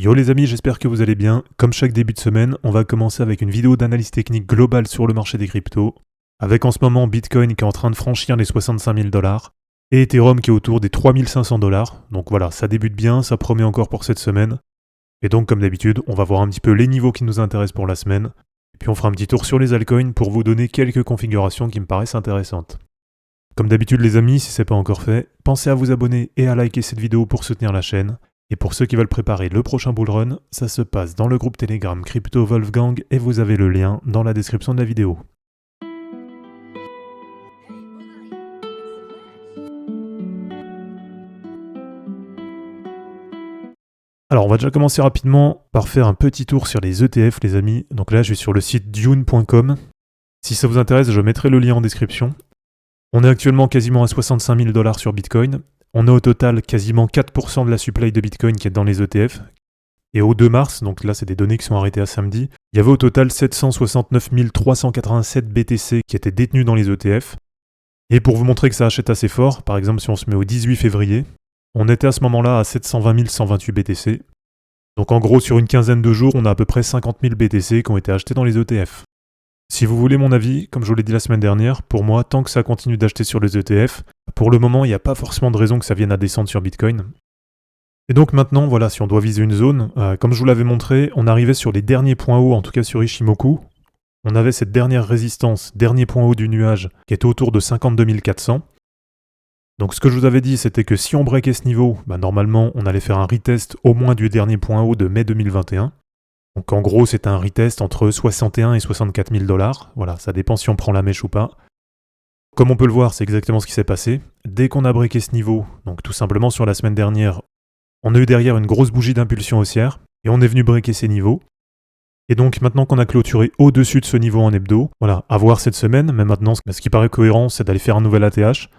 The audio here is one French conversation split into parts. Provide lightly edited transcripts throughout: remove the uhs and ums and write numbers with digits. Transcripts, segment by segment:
Yo les amis, j'espère que vous allez bien. Comme chaque début de semaine, on va commencer avec une vidéo d'analyse technique globale sur le marché des cryptos, avec en ce moment Bitcoin qui est en train de franchir les 65 000 $ et Ethereum qui est autour des 3 500 $. Donc voilà, ça débute bien, ça promet encore pour cette semaine. Et donc comme d'habitude, on va voir un petit peu les niveaux qui nous intéressent pour la semaine. Et puis on fera un petit tour sur les altcoins pour vous donner quelques configurations qui me paraissent intéressantes. Comme d'habitude les amis, si ce n'est pas encore fait, pensez à vous abonner et à liker cette vidéo pour soutenir la chaîne. Et pour ceux qui veulent préparer le prochain bullrun, ça se passe dans le groupe Telegram Crypto Wolfgang et vous avez le lien dans la description de la vidéo. Alors on va déjà commencer rapidement par faire un petit tour sur les ETF les amis. Donc là je suis sur le site dune.com. Si ça vous intéresse, je mettrai le lien en description. On est actuellement quasiment à 65 000 $ sur Bitcoin. On a au total quasiment 4% de la supply de Bitcoin qui est dans les ETF. Et au 2 mars, donc là c'est des données qui sont arrêtées à samedi, il y avait au total 769 387 BTC qui étaient détenus dans les ETF. Et pour vous montrer que ça achète assez fort, par exemple si on se met au 18 février, on était à ce moment-là à 720 128 BTC. Donc en gros sur une quinzaine de jours, on a à peu près 50 000 BTC qui ont été achetés dans les ETF. Si vous voulez mon avis, comme je vous l'ai dit la semaine dernière, pour moi, tant que ça continue d'acheter sur les ETF, pour le moment, il n'y a pas forcément de raison que ça vienne à descendre sur Bitcoin. Et donc maintenant, voilà, si on doit viser une zone, comme je vous l'avais montré, on arrivait sur les derniers points hauts, en tout cas sur Ishimoku. On avait cette dernière résistance, dernier point haut du nuage, qui était autour de 52 400. Donc ce que je vous avais dit, c'était que si on breakait ce niveau, normalement, on allait faire un retest au moins du dernier point haut de mai 2021. Donc en gros, c'est un retest entre 61 et 64 000 $. Voilà, ça dépend si on prend la mèche ou pas. Comme on peut le voir, c'est exactement ce qui s'est passé. Dès qu'on a breaké ce niveau, donc tout simplement sur la semaine dernière, on a eu derrière une grosse bougie d'impulsion haussière et on est venu breaker ces niveaux. Et donc maintenant qu'on a clôturé au-dessus de ce niveau en hebdo, voilà, à voir cette semaine, mais maintenant ce qui paraît cohérent, c'est d'aller faire un nouvel ATH.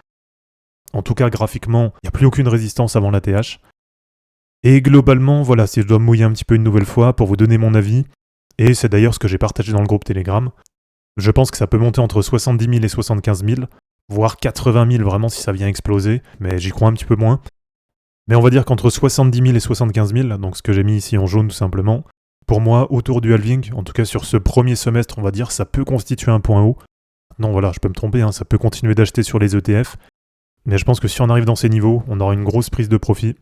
En tout cas, graphiquement, il n'y a plus aucune résistance avant l'ATH. Et globalement, voilà, si je dois me mouiller un petit peu une nouvelle fois pour vous donner mon avis, et c'est d'ailleurs ce que j'ai partagé dans le groupe Telegram, je pense que ça peut monter entre 70 000 et 75 000, voire 80 000 vraiment si ça vient exploser, mais j'y crois un petit peu moins. Mais on va dire qu'entre 70 000 et 75 000, donc ce que j'ai mis ici en jaune tout simplement, pour moi, autour du halving, en tout cas sur ce premier semestre, on va dire, ça peut constituer un point haut. Non, voilà, je peux me tromper, ça peut continuer d'acheter sur les ETF, mais je pense que si on arrive dans ces niveaux, on aura une grosse prise de profit.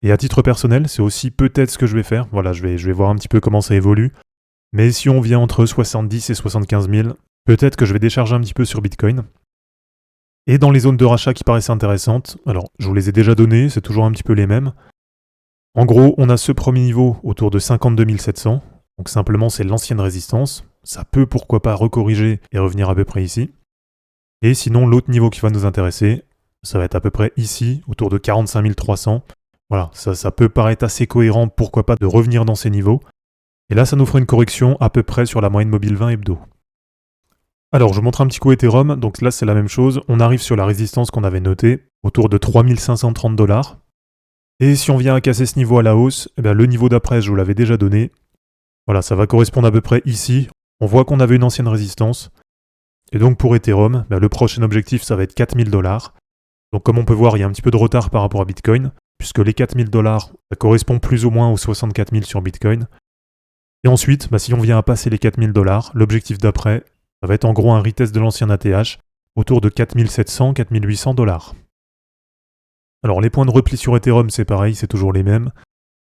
Et à titre personnel, c'est aussi peut-être ce que je vais faire. Voilà, je vais voir un petit peu comment ça évolue. Mais si on vient entre 70 et 75 000, peut-être que je vais décharger un petit peu sur Bitcoin. Et dans les zones de rachat qui paraissaient intéressantes, alors je vous les ai déjà données, c'est toujours un petit peu les mêmes. En gros, on a ce premier niveau autour de 52 700. Donc simplement, c'est l'ancienne résistance. Ça peut pourquoi pas recorriger et revenir à peu près ici. Et sinon, l'autre niveau qui va nous intéresser, ça va être à peu près ici, autour de 45 300. Voilà, ça peut paraître assez cohérent, pourquoi pas, de revenir dans ces niveaux. Et là, ça nous fera une correction à peu près sur la moyenne mobile 20 hebdo. Alors, je vous montre un petit coup Ethereum. Donc là, c'est la même chose. On arrive sur la résistance qu'on avait notée, autour de 3 530 $. Et si on vient à casser ce niveau à la hausse, le niveau d'après, je vous l'avais déjà donné. Voilà, ça va correspondre à peu près ici. On voit qu'on avait une ancienne résistance. Et donc pour Ethereum, le prochain objectif, ça va être 4 000 $. Donc comme on peut voir, il y a un petit peu de retard par rapport à Bitcoin, puisque les 4 000 $, ça correspond plus ou moins aux 64 000 sur Bitcoin. Et ensuite, si on vient à passer les 4 000 $, l'objectif d'après, ça va être en gros un retest de l'ancien ATH, autour de 4 700, 4 800 $. Alors les points de repli sur Ethereum, c'est pareil, c'est toujours les mêmes.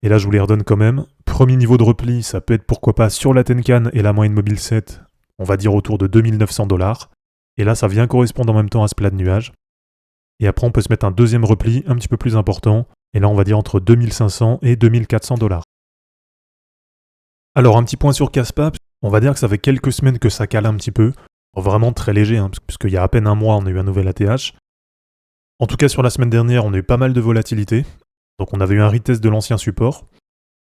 Et là, je vous les redonne quand même. Premier niveau de repli, ça peut être pourquoi pas sur la Tenkan et la moyenne mobile 7, on va dire autour de 2 900 $. Et là, ça vient correspondre en même temps à ce plat de nuage. Et après, on peut se mettre un deuxième repli un petit peu plus important. Et là, on va dire entre 2500 et 2400 $. Alors, un petit point sur Kaspa. On va dire que ça fait quelques semaines que ça cale un petit peu. Vraiment très léger, puisqu'il y a à peine un mois, on a eu un nouvel ATH. En tout cas, sur la semaine dernière, on a eu pas mal de volatilité. Donc, on avait eu un retest de l'ancien support.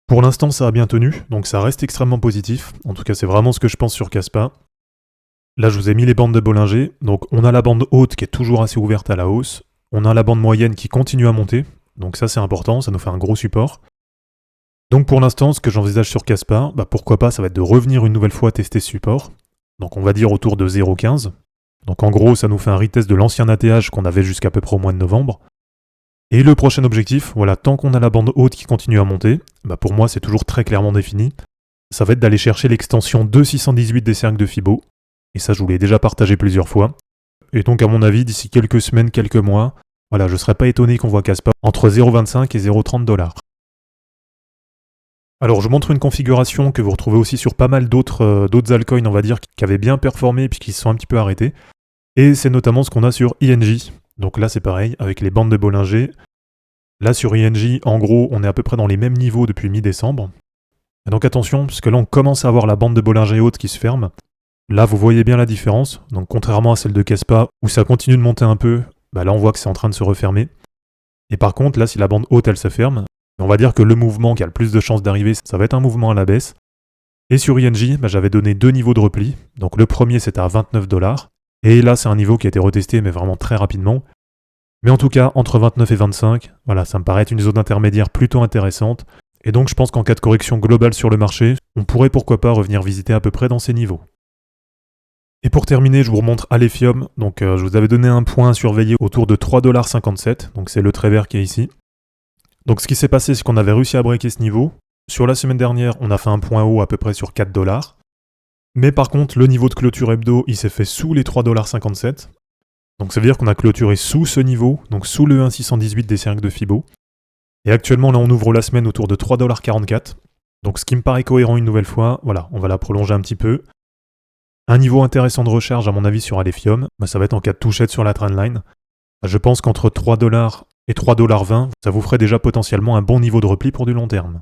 Pour l'instant, ça a bien tenu. Donc, ça reste extrêmement positif. En tout cas, c'est vraiment ce que je pense sur Kaspa. Là, je vous ai mis les bandes de Bollinger. Donc, on a la bande haute qui est toujours assez ouverte à la hausse. On a la bande moyenne qui continue à monter. Donc ça, c'est important, ça nous fait un gros support. Donc pour l'instant, ce que j'envisage sur Kaspa, pourquoi pas, ça va être de revenir une nouvelle fois tester ce support. Donc on va dire autour de 0,15. Donc en gros, ça nous fait un retest de l'ancien ATH qu'on avait jusqu'à peu près au mois de novembre. Et le prochain objectif, voilà, tant qu'on a la bande haute qui continue à monter, bah pour moi c'est toujours très clairement défini, ça va être d'aller chercher l'extension 2,618 des cercles de Fibo. Et ça je vous l'ai déjà partagé plusieurs fois. Et donc à mon avis, d'ici quelques semaines, quelques mois, voilà, je ne serais pas étonné qu'on voit Caspa entre 0,25 et 0,30 $. Alors je montre une configuration que vous retrouvez aussi sur pas mal d'autres altcoins, on va dire, qui avaient bien performé et puis qui se sont un petit peu arrêtés. Et c'est notamment ce qu'on a sur INJ. Donc là c'est pareil, avec les bandes de Bollinger. Là sur INJ, en gros, on est à peu près dans les mêmes niveaux depuis mi-décembre. Et donc attention, puisque là on commence à avoir la bande de Bollinger haute qui se ferme. Là vous voyez bien la différence. Donc contrairement à celle de Caspa, où ça continue de monter un peu, bah là on voit que c'est en train de se refermer. Et par contre, là si la bande haute elle se ferme, on va dire que le mouvement qui a le plus de chances d'arriver, ça va être un mouvement à la baisse. Et sur INJ, bah, j'avais donné 2 niveaux de repli. Donc le premier c'était à 29 $. Et là c'est un niveau qui a été retesté mais vraiment très rapidement. Mais en tout cas, entre 29 et 25, voilà, ça me paraît être une zone intermédiaire plutôt intéressante. Et donc je pense qu'en cas de correction globale sur le marché, on pourrait pourquoi pas revenir visiter à peu près dans ces niveaux. Et pour terminer, je vous remontre Alephium. Donc je vous avais donné un point à surveiller autour de 3,57 $. Donc c'est le trait vert qui est ici. Donc ce qui s'est passé, c'est qu'on avait réussi à breaker ce niveau. Sur la semaine dernière, on a fait un point haut à peu près sur 4 $. Mais par contre, le niveau de clôture hebdo, il s'est fait sous les 3,57 $. Donc ça veut dire qu'on a clôturé sous ce niveau, donc sous le 1,618 des cercles de Fibo. Et actuellement, là, on ouvre la semaine autour de 3,44 $. Donc ce qui me paraît cohérent une nouvelle fois, voilà, on va la prolonger un petit peu. Un niveau intéressant de recharge, à mon avis, sur Alephium, bah, ça va être en cas de touchette sur la trendline. Je pense qu'entre 3 $ et 3,20 $, ça vous ferait déjà potentiellement un bon niveau de repli pour du long terme.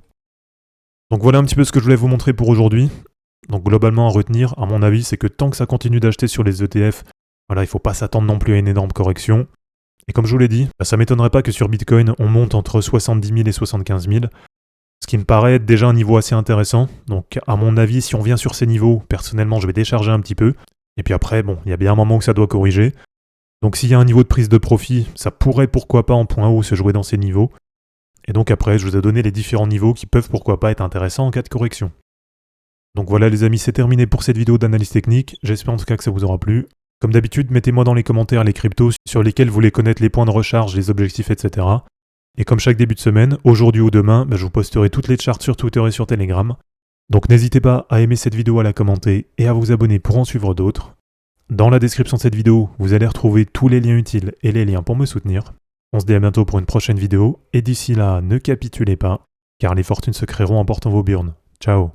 Donc voilà un petit peu ce que je voulais vous montrer pour aujourd'hui. Donc globalement à retenir, à mon avis, c'est que tant que ça continue d'acheter sur les ETF, voilà, il ne faut pas s'attendre non plus à une énorme correction. Et comme je vous l'ai dit, ça ne m'étonnerait pas que sur Bitcoin, on monte entre 70 000 et 75 000. Ce qui me paraît être déjà un niveau assez intéressant. Donc à mon avis, si on vient sur ces niveaux, personnellement, je vais décharger un petit peu. Et puis après, bon, il y a bien un moment où ça doit corriger. Donc s'il y a un niveau de prise de profit, ça pourrait pourquoi pas en point haut se jouer dans ces niveaux. Et donc après, je vous ai donné les différents niveaux qui peuvent pourquoi pas être intéressants en cas de correction. Donc voilà les amis, c'est terminé pour cette vidéo d'analyse technique. J'espère en tout cas que ça vous aura plu. Comme d'habitude, mettez-moi dans les commentaires les cryptos sur lesquels vous voulez connaître les points de recharge, les objectifs, etc. Et comme chaque début de semaine, aujourd'hui ou demain, je vous posterai toutes les charts sur Twitter et sur Telegram. Donc n'hésitez pas à aimer cette vidéo, à la commenter et à vous abonner pour en suivre d'autres. Dans la description de cette vidéo, vous allez retrouver tous les liens utiles et les liens pour me soutenir. On se dit à bientôt pour une prochaine vidéo, et d'ici là, ne capitulez pas, car les fortunes se créeront en portant vos burnes. Ciao.